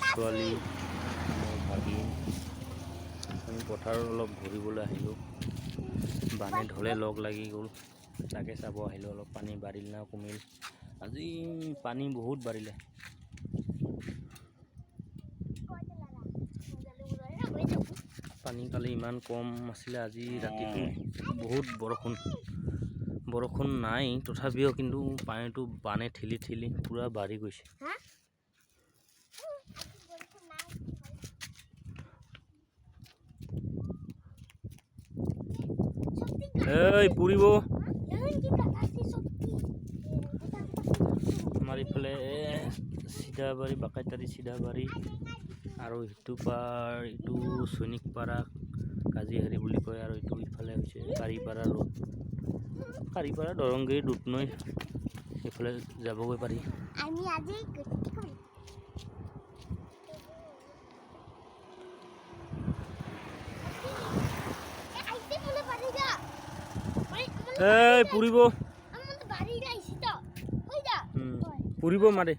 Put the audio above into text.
ছোৱালী মোৰ ভাগিন আমি পথাৰত অলপ ঘূৰিবলৈ আহিলোঁ। বানে ঢলে লগ লাগি গ'ল, তাকে চাব আহিলোঁ। অলপ পানী বাঢ়িল না কমিল? আজি পানী বহুত বাঢ়িলে। পানী কালি ইমান কম আছিলে, আজি ৰাতিটো বহুত বৰষুণ নাই, তথাপিও কিন্তু পানীটো বানে ঠেলি ঠেলি পূৰা বাঢ়ি গৈছে। এই পুৰিব আমাৰ ইফালে চিধাবাৰী, বাকাইতাৰী চিধাবাৰী আৰু ইটো পাৰ, ইটো সৈনিকপাৰা কাজিহাৰী বুলি কয়, আৰু ইটো ইফালে হৈছে কাৰিপাৰা ৰোড, কাৰিপাৰা দৰংগিৰি দুধনৈ, এইফালে যাবগৈ পাৰি। এই পুৰিব পুৰিব মাৰে।